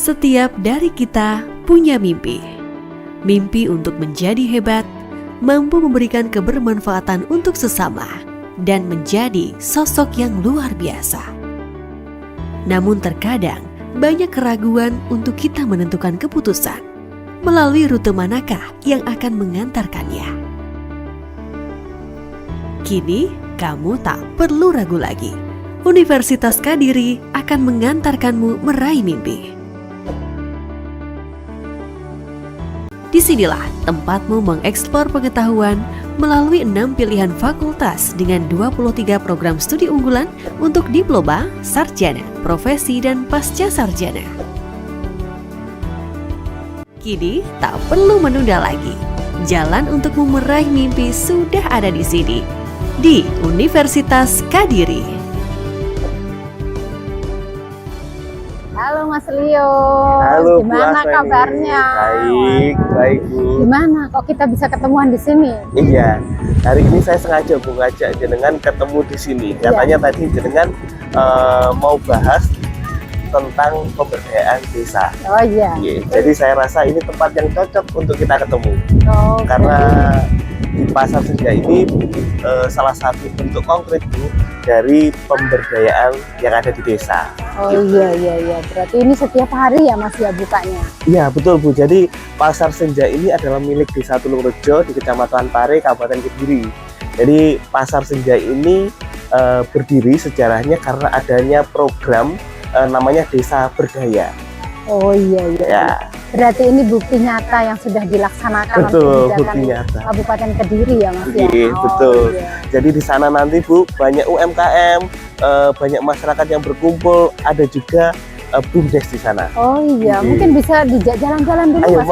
Setiap dari kita punya mimpi. Mimpi untuk menjadi hebat, mampu memberikan kebermanfaatan untuk sesama, dan menjadi sosok yang luar biasa. Namun terkadang banyak keraguan untuk kita menentukan keputusan melalui rute manakah yang akan mengantarkannya. Kini kamu tak perlu ragu lagi. Universitas Kadiri akan mengantarkanmu meraih mimpi. Disinilah tempatmu mengeksplor pengetahuan melalui 6 pilihan fakultas dengan 23 program studi unggulan untuk diploma, sarjana, profesi, dan pasca sarjana. Kini tak perlu menunda lagi. Jalan untukmu meraih mimpi sudah ada di sini, di Universitas Kadiri. Halo Mas Leo, halo, gimana kabarnya? Baik Bu. Gimana kok kita bisa ketemuan di sini? Iya, hari ini saya sengaja Bu ngajak jenengan ketemu di sini. Katanya tadi jenengan mau bahas tentang pemberdayaan desa. Oh iya. Jadi saya rasa ini tempat yang cocok untuk kita ketemu. Oh, karena di Pasar Senja ini salah satu bentuk konkret Bu dari pemberdayaan yang ada di desa. Oh iya. Berarti ini setiap hari ya Mas ya bukanya? Iya betul Bu. Jadi Pasar Senja ini adalah milik Desa Tulungrejo di Kecamatan Pare, Kabupaten Kediri. Jadi Pasar Senja ini berdiri sejarahnya karena adanya program namanya Desa Berdaya. Oh iya. Ya. Berarti ini bukti nyata yang sudah dilaksanakan betul, bukti nyata. Kabupaten Kediri ya Mas ya? Betul. Iya. Jadi di sana nanti Bu banyak UMKM, banyak masyarakat yang berkumpul, ada juga BUMDes di sana. Oh iya, mungkin bisa dijak jalan-jalan dulu Ayo, Mas.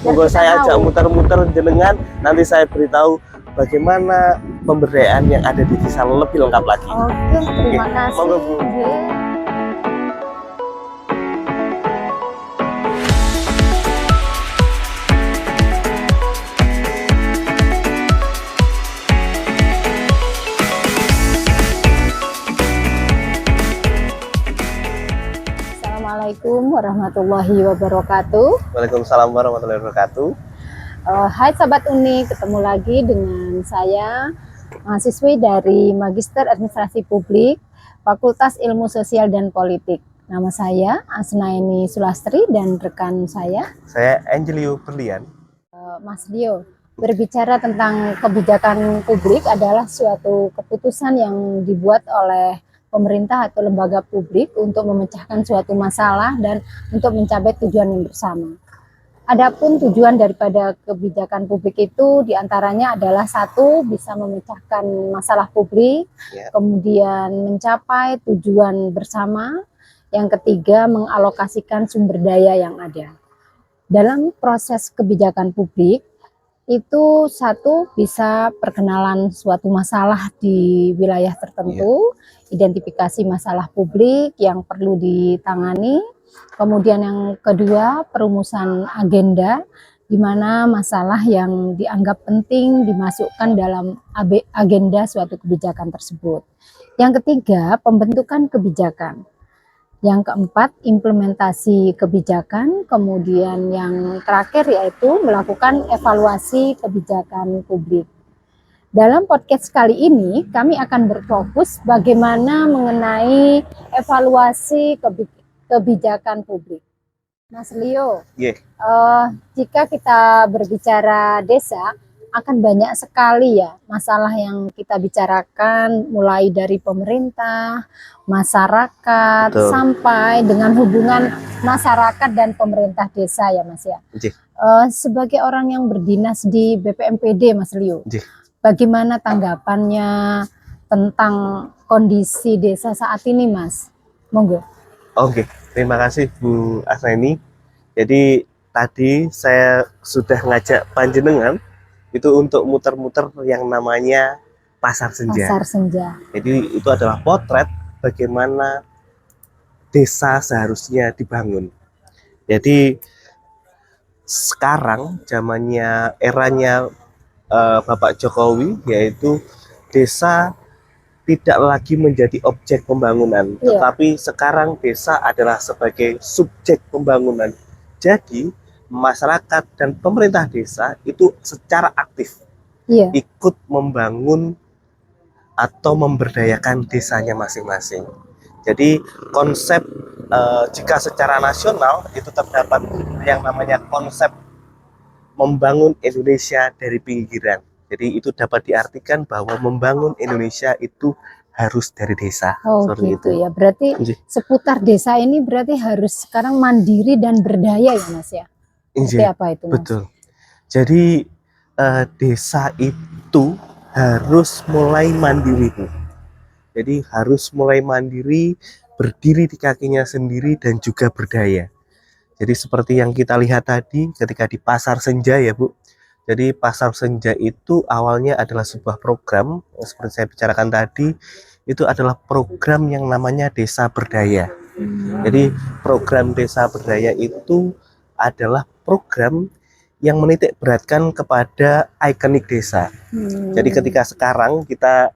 monggo saya ajak muter-muter jenengan, nanti saya beritahu bagaimana pemberdayaan yang ada di desa lebih lengkap lagi. Oke, terima kasih. Monggo Bu. Assalamualaikum warahmatullahi wabarakatuh. Waalaikumsalam warahmatullahi wabarakatuh. Hai Sahabat Uni, ketemu lagi dengan saya, mahasiswi dari Magister Administrasi Publik, Fakultas Ilmu Sosial dan Politik. Nama saya Asnaini Sulastri dan rekan saya Angelio Berlian. Mas Dio. Berbicara tentang kebijakan publik adalah suatu keputusan yang dibuat oleh pemerintah atau lembaga publik untuk memecahkan suatu masalah dan untuk mencapai tujuan yang bersama. Adapun tujuan daripada kebijakan publik itu diantaranya adalah satu, bisa memecahkan masalah publik, kemudian mencapai tujuan bersama, yang ketiga mengalokasikan sumber daya yang ada. Dalam proses kebijakan publik, itu satu bisa perkenalan suatu masalah di wilayah tertentu, identifikasi masalah publik yang perlu ditangani, kemudian yang kedua perumusan agenda di mana masalah yang dianggap penting dimasukkan dalam agenda suatu kebijakan tersebut. Yang ketiga pembentukan kebijakan. Yang keempat, implementasi kebijakan. Kemudian yang terakhir yaitu melakukan evaluasi kebijakan publik. Dalam podcast kali ini, kami akan berfokus bagaimana mengenai evaluasi kebijakan publik. Mas Leo, jika kita berbicara desa, akan banyak sekali ya masalah yang kita bicarakan, mulai dari pemerintah, masyarakat, sampai dengan hubungan masyarakat dan pemerintah desa ya Mas ya. Sebagai orang yang berdinas di BPMPD Mas Leo, bagaimana tanggapannya tentang kondisi desa saat ini Mas? Monggo. Oke, terima kasih Bu Asnaini. Jadi tadi saya sudah ngajak panjenengan itu untuk muter-muter yang namanya Pasar Senja. Pasar Senja. Jadi itu adalah potret bagaimana desa seharusnya dibangun. Jadi sekarang zamannya eranya Bapak Jokowi, yaitu desa tidak lagi menjadi objek pembangunan, Iya. tetapi sekarang desa adalah sebagai subjek pembangunan. Jadi masyarakat dan pemerintah desa itu secara aktif Iya. ikut membangun atau memberdayakan desanya masing-masing. Jadi konsep jika secara nasional itu terdapat yang namanya konsep membangun Indonesia dari pinggiran. Jadi itu dapat diartikan bahwa membangun Indonesia itu harus dari desa. Oh Seperti gitu itu. ya. Berarti Inji. seputar desa ini berarti harus sekarang mandiri dan berdaya ya Mas ya. Inji, Seperti apa itu Mas? betul. Jadi desa itu harus mulai mandiri, Bu. Jadi harus mulai mandiri, berdiri di kakinya sendiri dan juga berdaya. Jadi seperti yang kita lihat tadi ketika di Pasar Senja ya Bu. Jadi Pasar Senja itu awalnya adalah sebuah program, seperti saya bicarakan tadi, itu adalah program yang namanya Desa Berdaya. Jadi program Desa Berdaya itu adalah program yang menitik beratkan kepada ikonik desa. Jadi ketika sekarang kita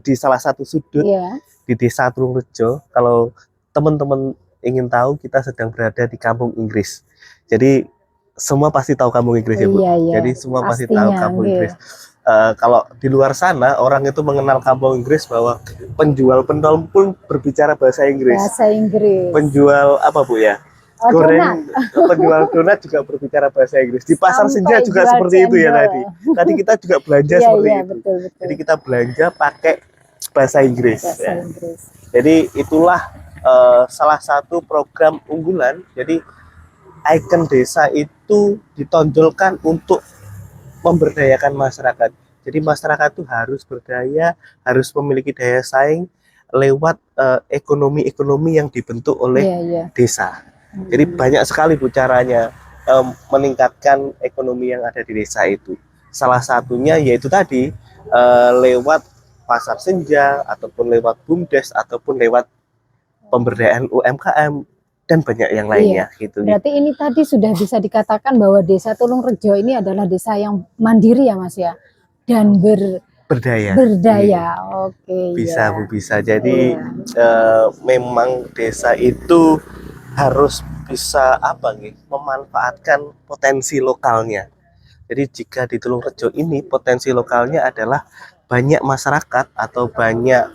di salah satu sudut Iya. di Desa Tulungrejo, kalau teman-teman ingin tahu, kita sedang berada di Kampung Inggris. Jadi semua pasti tahu Kampung Inggris ya Bu. Iya, iya. Jadi semua pasti Pastinya, tahu Kampung iya. Inggris. Kalau di luar sana orang itu mengenal Kampung Inggris bahwa penjual pentol pun berbicara bahasa Inggris. Bahasa Inggris. Penjual apa Bu ya? Oh, Goreng, penjual donat juga berbicara bahasa Inggris. Di Pasar Senja Sampai juga jual seperti itu ya cendol. tadi. Tadi kita juga belanja Iya, seperti iya, itu. betul, betul. Jadi kita belanja pakai bahasa Inggris. Bahasa Ya. Inggris. Jadi itulah salah satu program unggulan. Jadi ikon desa itu ditonjolkan untuk memberdayakan masyarakat. Jadi masyarakat itu harus berdaya, harus memiliki daya saing lewat ekonomi-ekonomi yang dibentuk oleh Iya, iya. desa. Jadi banyak sekali Bu caranya meningkatkan ekonomi yang ada di desa itu. Salah satunya yaitu tadi lewat Pasar Senja, ataupun lewat BUMDes, ataupun lewat pemberdayaan UMKM dan banyak yang lainnya gitu. Berarti ini tadi sudah bisa dikatakan bahwa Desa Tulungrejo ini adalah desa yang mandiri ya Mas ya, dan Berdaya. berdaya. Oke. Bisa ya. Bu, bisa. Jadi Iya. memang desa itu harus bisa memanfaatkan potensi lokalnya. Jadi jika di Tulungrejo ini potensi lokalnya adalah banyak masyarakat atau banyak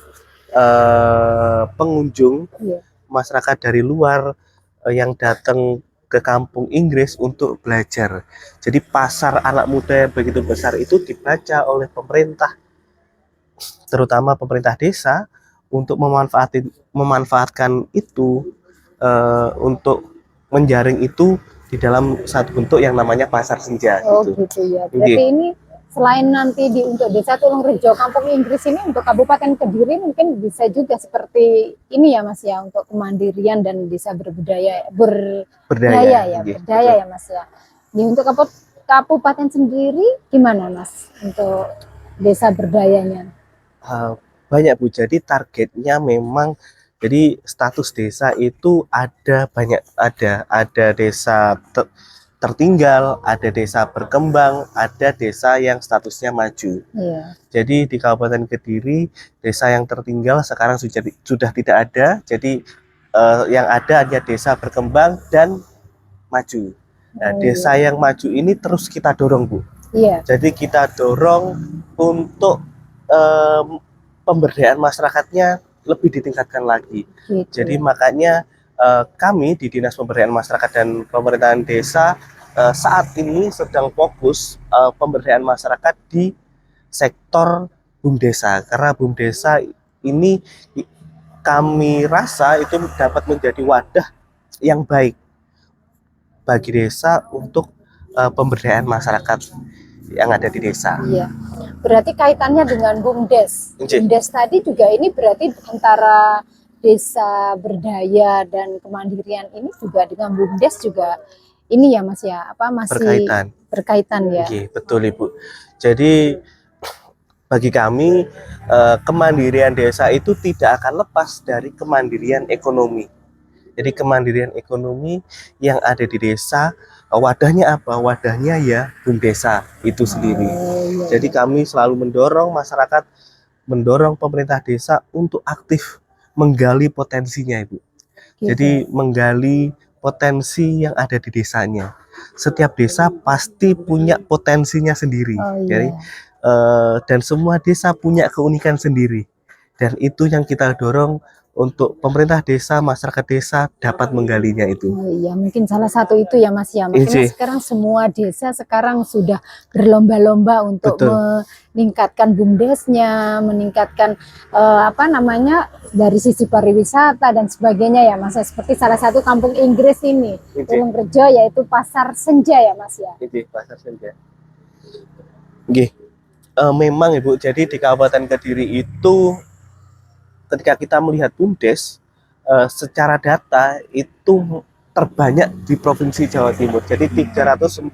pengunjung, Iya. masyarakat dari luar yang datang ke Kampung Inggris untuk belajar. Jadi pasar anak muda yang begitu besar itu dibaca oleh pemerintah, terutama pemerintah desa, untuk memanfaatkan itu untuk menjaring itu di dalam satu bentuk yang namanya Pasar Senja. Oh gitu. gitu ya. Berarti ini selain nanti untuk Desa Tulungrejo Kampung Inggris ini, untuk Kabupaten Kediri mungkin bisa juga seperti ini ya Mas ya, untuk kemandirian dan desa berbudaya berdaya ya Mas ya. Ini untuk kabupaten sendiri gimana Mas untuk desa berdayanya? Banyak Bu. Jadi targetnya memang, jadi status desa itu ada banyak, ada desa tertinggal, ada desa berkembang, ada desa yang statusnya maju. Iya. Jadi di Kabupaten Kediri, desa yang tertinggal sekarang sudah tidak ada. Jadi yang ada hanya desa berkembang dan maju. Nah, desa yang maju ini terus kita dorong Bu. Iya. Jadi kita dorong untuk pemberdayaan masyarakatnya lebih ditingkatkan lagi. Gitu. Jadi makanya kami di Dinas Pemberdayaan Masyarakat dan Pemerintahan Desa saat ini sedang fokus pemberdayaan masyarakat di sektor BUMDesa, karena BUMDesa ini kami rasa itu dapat menjadi wadah yang baik bagi desa untuk pemberdayaan masyarakat yang ada di desa. Iya. Berarti kaitannya dengan BUMDes. Inci. BUMDes tadi juga ini berarti antara desa berdaya dan kemandirian ini juga dengan BUMDes juga ini ya Mas ya, masih berkaitan ya. Oke, betul Ibu. Jadi bagi kami kemandirian desa itu tidak akan lepas dari kemandirian ekonomi. Jadi kemandirian ekonomi yang ada di desa, wadahnya apa? Wadahnya ya BUMDesa itu sendiri. Jadi kami selalu mendorong masyarakat mendorong pemerintah desa untuk aktif menggali potensinya, Ibu. Gitu. Jadi menggali potensi yang ada di desanya. Setiap desa pasti punya potensinya sendiri. Oh Jadi iya. dan semua desa punya keunikan sendiri. Dan itu yang kita dorong untuk pemerintah desa, masyarakat desa dapat menggalinya itu. Oh iya, mungkin salah satu itu ya Mas ya. Makanya Inci. sekarang semua desa sekarang sudah berlomba-lomba untuk Betul. meningkatkan BUMDesnya, meningkatkan apa namanya dari sisi pariwisata dan sebagainya ya Mas. Seperti salah satu kampung Inggris ini, Inci. Tulungrejo, yaitu Pasar Senja ya Mas ya. Inci, Pasar Senja. Nggih. Memang Ibu, jadi di Kabupaten Kediri itu ketika kita melihat BUMDes secara data itu terbanyak di Provinsi Jawa Timur. Jadi 343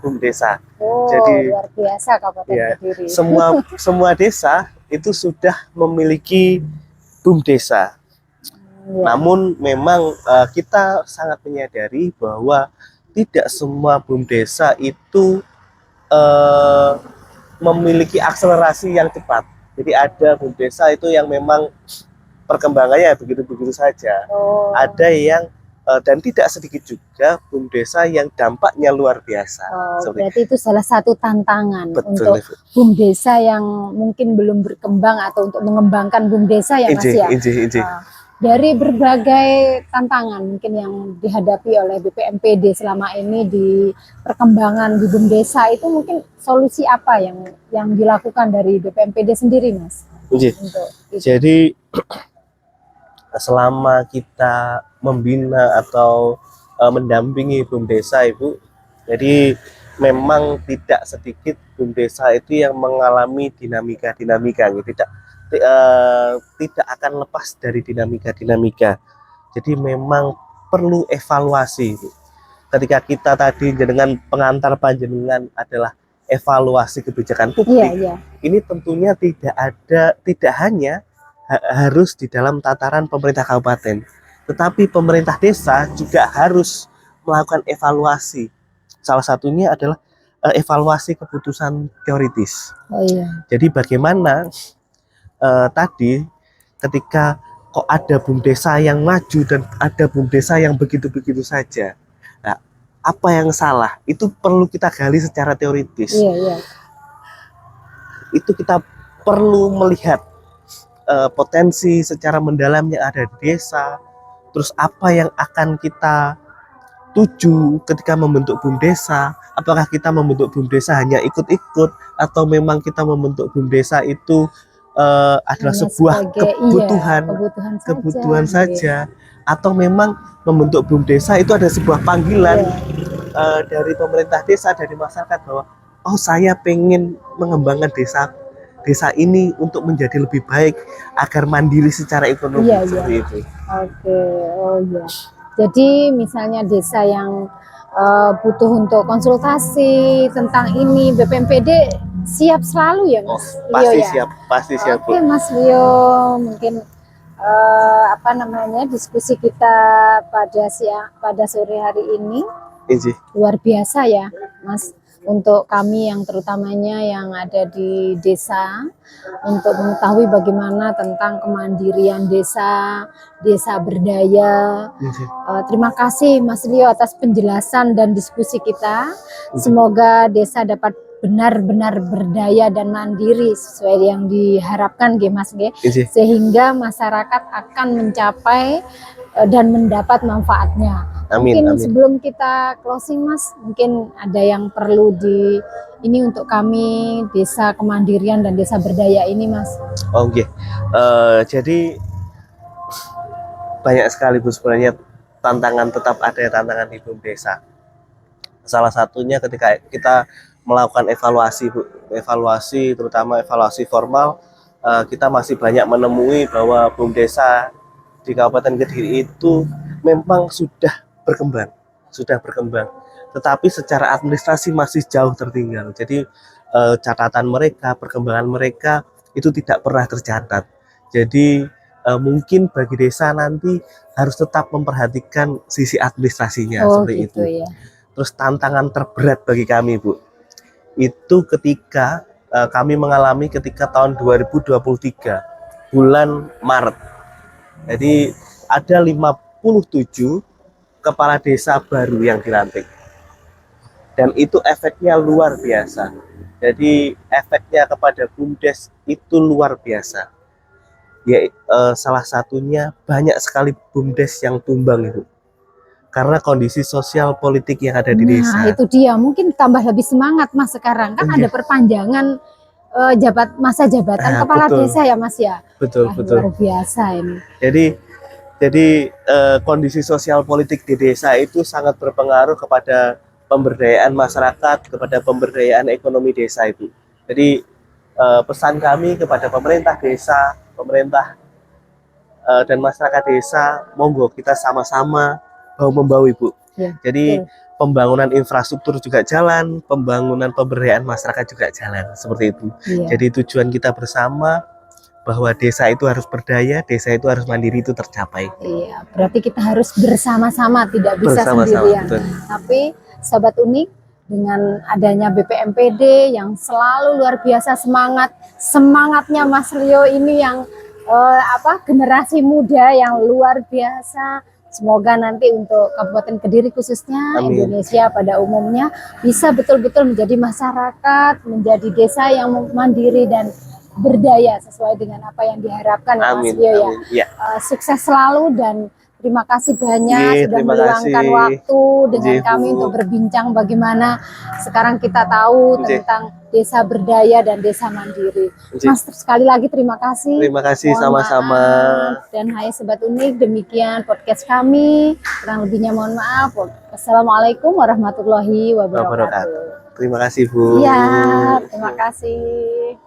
BUMDesa. Oh, Jadi luar biasa Kabupaten ya, Kediri. semua desa itu sudah memiliki BUMDesa. Ya. Namun memang kita sangat menyadari bahwa tidak semua BUMDesa itu memiliki akselerasi yang cepat. Jadi ada BUMDesa itu yang memang perkembangannya begitu-begitu saja. Oh. Ada yang dan tidak sedikit juga BUMDesa yang dampaknya luar biasa. Oh, berarti itu salah satu tantangan Betul, untuk BUMDesa yang mungkin belum berkembang atau untuk mengembangkan BUMDesa ya Mas ya. Dari berbagai tantangan mungkin yang dihadapi oleh BPMPD selama ini di perkembangan di BUMDesa, itu mungkin solusi apa yang dilakukan dari BPMPD sendiri Mas? Jadi selama kita membina atau mendampingi BUMDesa Ibu, jadi memang tidak sedikit BUMDesa itu yang mengalami dinamika-dinamika, tidak akan lepas dari dinamika-dinamika. Jadi memang perlu evaluasi. Ketika kita tadi dengan pengantar panjenengan adalah evaluasi kebijakan publik, ini tentunya tidak hanya harus di dalam tataran pemerintah kabupaten, tetapi pemerintah desa juga harus melakukan evaluasi. Salah satunya adalah evaluasi keputusan teoritis. Jadi bagaimana tadi ketika kok ada BUMDesa yang maju dan ada BUMDesa yang begitu-begitu saja, nah, apa yang salah? Itu perlu kita gali secara teoritis. Itu kita perlu melihat potensi secara mendalam yang ada di desa, terus apa yang akan kita tuju ketika membentuk BUMDesa. Apakah kita membentuk BUMDesa hanya ikut-ikut, atau memang kita membentuk BUMDesa itu adalah sebuah kebutuhan saja, atau memang membentuk BUMDesa itu ada sebuah panggilan dari pemerintah desa, dari masyarakat, bahwa oh saya pengen mengembangkan desa ini untuk menjadi lebih baik agar mandiri secara ekonomi. Seperti itu. Jadi misalnya desa yang butuh untuk konsultasi tentang ini, BPMPD siap selalu ya Mas Leo ya? Pasti siap. Oke Mas Leo, mungkin apa namanya diskusi kita pada sore hari ini luar biasa ya Mas, untuk kami yang terutamanya yang ada di desa, untuk mengetahui bagaimana tentang kemandirian desa berdaya. Terima kasih Mas Leo atas penjelasan dan diskusi kita. Semoga desa dapat benar-benar berdaya dan mandiri sesuai yang diharapkan Mas, sehingga masyarakat akan mencapai dan mendapat manfaatnya. Mungkin sebelum kita closing Mas, mungkin ada yang perlu ini untuk kami desa kemandirian dan desa berdaya ini Mas. Jadi banyak sekali Bu sebenarnya tantangan, tetap ada tantangan di BUMDesa. Salah satunya ketika kita melakukan evaluasi terutama evaluasi formal, kita masih banyak menemui bahwa BUMDesa di Kabupaten Kediri itu memang sudah berkembang, tetapi secara administrasi masih jauh tertinggal. Jadi catatan mereka, perkembangan mereka itu tidak pernah tercatat. Jadi mungkin bagi desa nanti harus tetap memperhatikan sisi administrasinya, seperti itu. Terus tantangan terberat bagi kami Bu, itu ketika kami mengalami ketika tahun 2023 bulan Maret. Jadi ada 57 kepala desa baru yang dilantik. Dan itu efeknya luar biasa. Jadi efeknya kepada BUMDes itu luar biasa. Ya, salah satunya banyak sekali BUMDes yang tumbang itu. Karena kondisi sosial politik yang ada di desa. Nah, itu dia. Mungkin tambah lebih semangat Mas sekarang. Kan ada perpanjangan masa jabatan kepala betul. desa ya Mas ya. Betul, betul. Luar biasa ini. Jadi kondisi sosial politik di desa itu sangat berpengaruh kepada pemberdayaan masyarakat, kepada pemberdayaan ekonomi desa itu. Jadi pesan kami kepada pemerintah desa, pemerintah dan masyarakat desa, monggo kita sama-sama bahu-membahu Ibu. Ya, Jadi betul. pembangunan infrastruktur juga jalan, pembangunan pemberdayaan masyarakat juga jalan, seperti itu. Iya. Jadi tujuan kita bersama bahwa desa itu harus berdaya, desa itu harus mandiri itu tercapai. Iya, berarti kita harus bersama-sama, tidak bisa Bersama-sama, sendirian. betul. Tapi Sobat Unik, dengan adanya BPMPD yang selalu luar biasa semangatnya Mas Rio ini yang generasi muda yang luar biasa. Semoga nanti untuk Kabupaten Kediri khususnya, Amin. Indonesia pada umumnya bisa betul-betul menjadi masyarakat, menjadi desa yang mandiri dan berdaya sesuai dengan apa yang diharapkan ya Mas Amin. Rio ya. Amin. Ya. Sukses selalu dan terima kasih banyak sudah terima meluangkan kasih. waktu dengan kami Bu. untuk berbincang bagaimana sekarang kita tahu tentang desa berdaya dan desa mandiri. Mas, sekali lagi terima kasih. Terima kasih Mohon sama-sama. maaf. Dan hai Sobat Unik, demikian podcast kami. Kurang lebihnya mohon maaf. Wassalamualaikum warahmatullahi wabarakatuh. Terima kasih Bu. Iya, terima kasih.